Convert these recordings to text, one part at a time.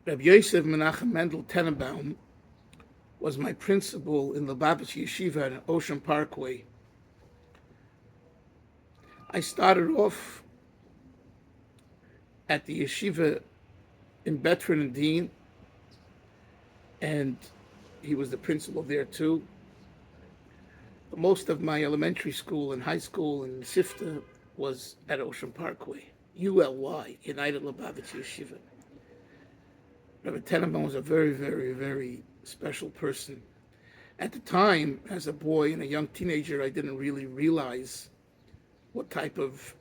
Rabbi Yosef Menachem Mendel Tenenbaum was my principal in Lubavitcher Yeshiva at Ocean Parkway. I started off at the Yeshiva in Bedford and Dean, and he was the principal there too. Most of my elementary school and high school and Sifta was at Ocean Parkway, ULY, United Lubavitcher Yeshiva. Rabbi Tenenbaum was a very, very, very special person. At the time, as a boy and a young teenager, I didn't really realize what type of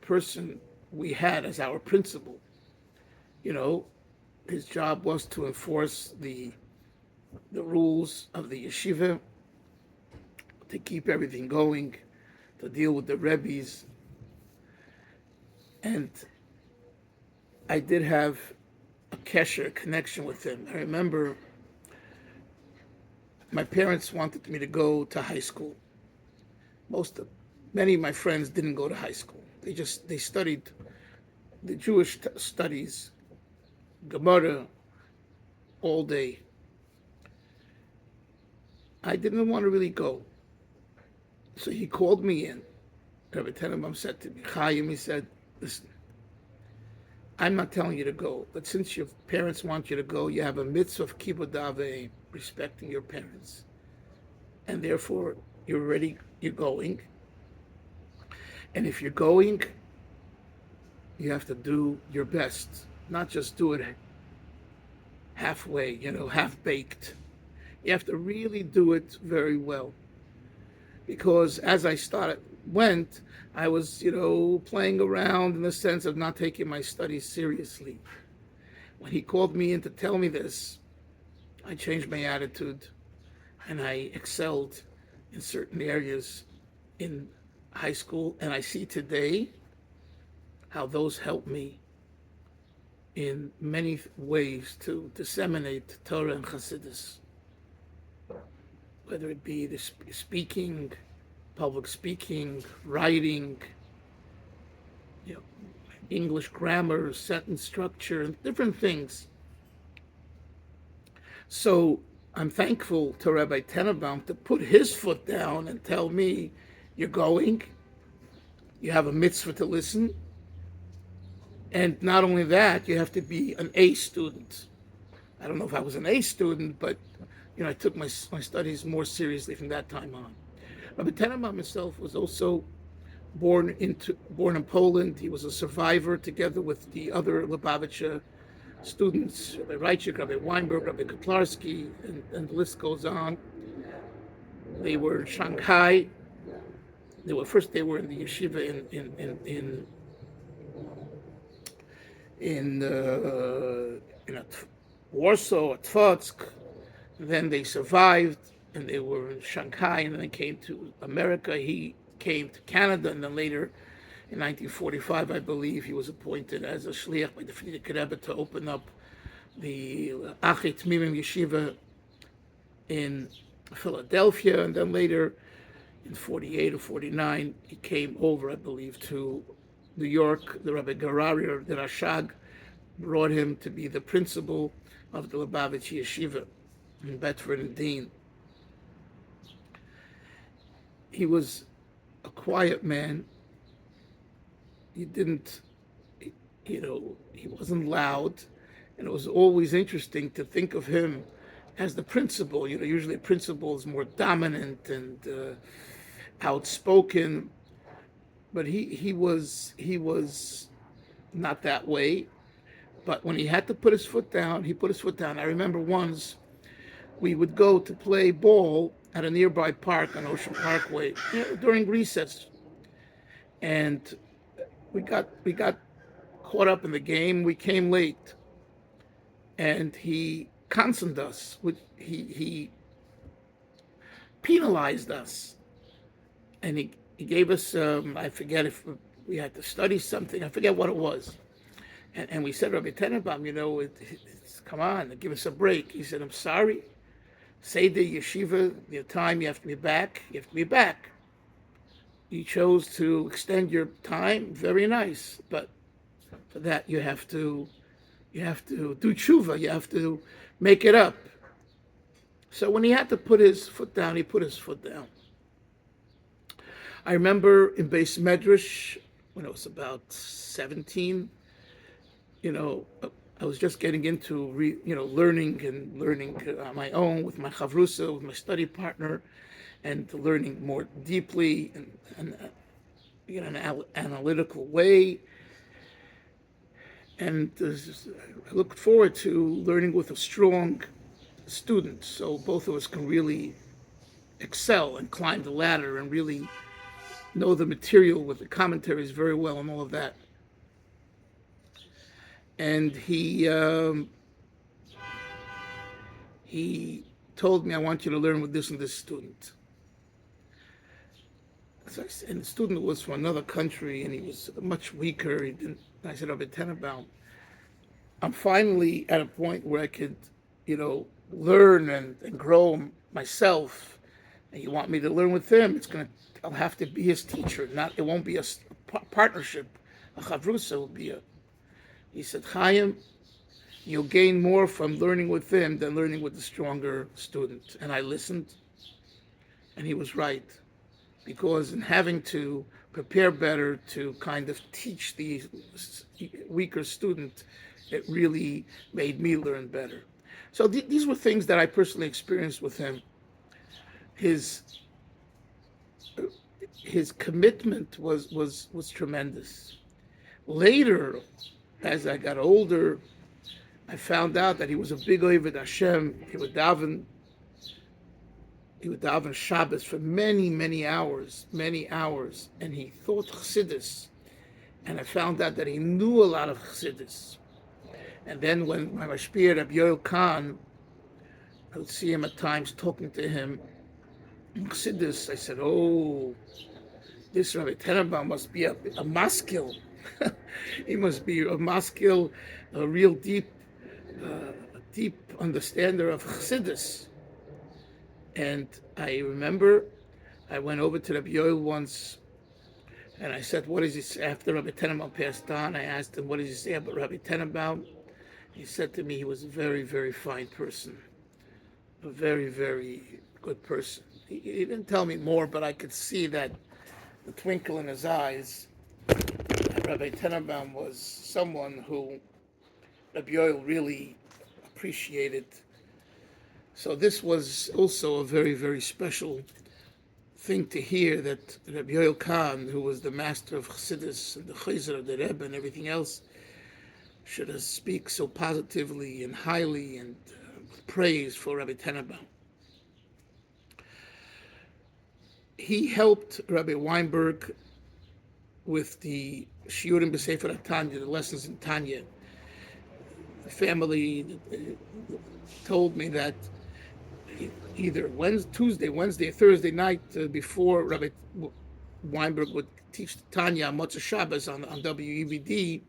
person we had as our principal. You know, his job was to enforce the rules of the yeshiva, to keep everything going, to deal with the Rebbes. And I did have a kesher, connection with him. I remember my parents wanted me to go to high school. Many of my friends didn't go to high school. They studied the Jewish studies, Gemara, all day. I didn't want to really go. So he called me in. Rabbi Tenenbaum said to me, Chaim, he said, listen, I'm not telling you to go, but since your parents want you to go, you have a mitzvah of kibud avei, respecting your parents. And therefore, you're going. And if you're going, you have to do your best, not just do it halfway, half-baked. You have to really do it very well. Because as I went, I was, playing around in the sense of not taking my studies seriously. When he called me in to tell me this, I changed my attitude and I excelled in certain areas in high school. And I see today how those helped me in many ways to disseminate Torah and Chasidism. Whether it be the speaking, public speaking, writing, English grammar, sentence structure, and different things. So I'm thankful to Rabbi Tenenbaum to put his foot down and tell me, you're going, you have a mitzvah to listen, and not only that, you have to be an A student. I don't know if I was an A student, but I took my studies more seriously from that time on. Rabbi Tenenbaum himself was also born in Poland. He was a survivor together with the other Lubavitcher students, Rabbi Reichik, Rabbi Weinberg, Rabbi Kotlarski, and the list goes on. They were in Shanghai. They were in the yeshiva in Warsaw, at Tvatsk. Then they survived, and they were in Shanghai, and then they came to America. He came to Canada, and then later, in 1945, I believe, he was appointed as a shliach by the Frierdiker Rebbe to open up the Temimim Yeshiva in Philadelphia, and then later, in 48 or 49, he came over, I believe, to New York. The Rabbi Garari, or the Rashag, brought him to be the principal of the Lubavitcher Yeshiva in Bedford and Dean. He was a quiet man. He wasn't loud, and it was always interesting to think of him as the principal. Usually a principal is more dominant and outspoken, but he was not that way. But when he had to put his foot down, he put his foot down. I remember once we would go to play ball at a nearby park on Ocean Parkway during recess, and we got caught up in the game. We came late, and he counseled us. He penalized us, and he gave us I forget if we had to study something. I forget what it was. And we said, Rabbi Tenenbaum, come on, give us a break. He said, I'm sorry. Say the yeshiva, the time you have to be back, You chose to extend your time, very nice. But for that, you have to You have to do tshuva. You have to make it up. So when he had to put his foot down, he put his foot down. I remember in Beis Medrash, when I was about 17, I was just getting into learning on my own with my chavrusa, with my study partner, and learning more deeply and in an analytical way. And I look forward to learning with a strong student, so both of us can really excel and climb the ladder and really know the material with the commentaries very well and all of that. And he told me, I want you to learn with this and this student. And the student was from another country, and he was much weaker. I said, Rabbi Tenenbaum, I'm finally at a point where I could, learn and grow myself. And you want me to learn with him? I'll have to be his teacher. It won't be a partnership. A chavrusa will be He said, Chaim, you'll gain more from learning with him than learning with the stronger student. And I listened, and he was right. Because in having to prepare better to kind of teach the weaker student, it really made me learn better. So these were things that I personally experienced with him. His commitment was tremendous. Later, as I got older, I found out that he was a big Oved Hashem. He would daven Shabbos for many, many hours, and he thought Chasidis. And I found out that he knew a lot of Chasidis. And then when my Mashpia, Rabbi Yoel Kahn, I would see him at times talking to him in Chasidis, I said, oh, this Rabbi Tenenbaum must be a maskil. He must be a maskil, a real deep understander of Chasidis. And I remember I went over to Rabbi Yoel once, and I said, what does he say? After Rabbi Tenenbaum passed on, I asked him, what does he say about Rabbi Tenenbaum? He said to me he was a very, very fine person, a very, very good person. He didn't tell me more, but I could see that the twinkle in his eyes. Rabbi Tenenbaum was someone who Rabbi Yoel really appreciated. So this was also a very, very special thing to hear, that Rabbi Yoel Kahn, who was the master of Chasidis and the Chaser of the Rebbe and everything else, should speak so positively and highly and praise for Rabbi Tenenbaum. He helped Rabbi Weinberg with the Shiurim B'Sefer Tanya, the lessons in Tanya. The family told me that either Tuesday, Wednesday, or Thursday night before Rabbi Weinberg would teach Tanya on Motzei Shabbos on WEBD,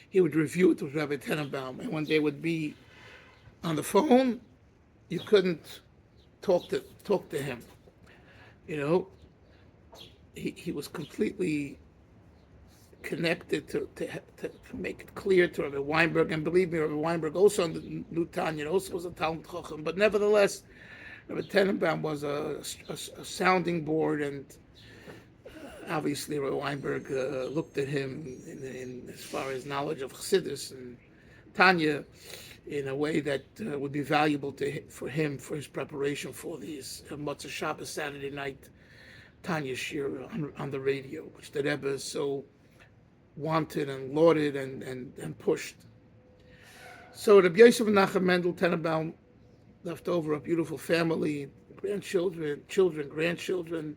he would review it with Rabbi Tenenbaum. And when they would be on the phone, you couldn't talk to him. He was completely connected to make it clear to Rabbi Weinberg. And believe me, Rabbi Weinberg also on the New Tanya also was a Talmud Chacham. But nevertheless, Rabbi Tenenbaum was a sounding board, and obviously Rabbi Weinberg looked at him in as far as knowledge of Chassidus and Tanya in a way that would be valuable for him for his preparation for these Motzei Shabbos Saturday night Tanya Shir on the radio, which the Rebbe so wanted and lauded and pushed. So Rabbi Yosef and Menachem Mendel Tenenbaum left over a beautiful family, grandchildren, grandchildren,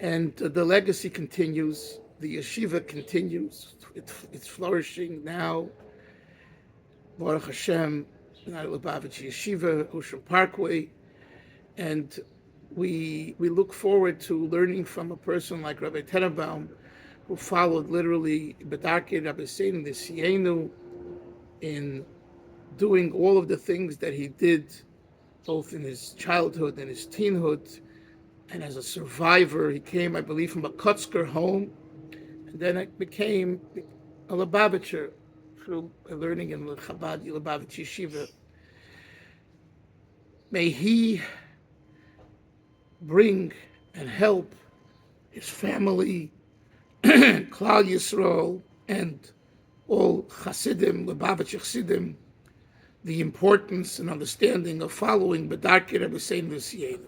and the legacy continues. The yeshiva continues. It's flourishing now. Baruch Hashem, Chabad-Lubavitcher Yeshiva, Ocean Parkway, and we look forward to learning from a person like Rabbi Tenenbaum, who followed literally B'darkei Rabbi Seinu the Sienu in doing all of the things that he did, both in his childhood and his teenhood, and as a survivor. He came, I believe, from a Kotzker home, and then it became a Lubavitcher, through learning in the Chabad-Lubavitcher Yeshiva. May he bring and help his family, Klal Yisrael, and all Chasidim, Lubavitcher Chasidim, the importance and understanding of following B'darkei Rebbe Sein V'Siyenu.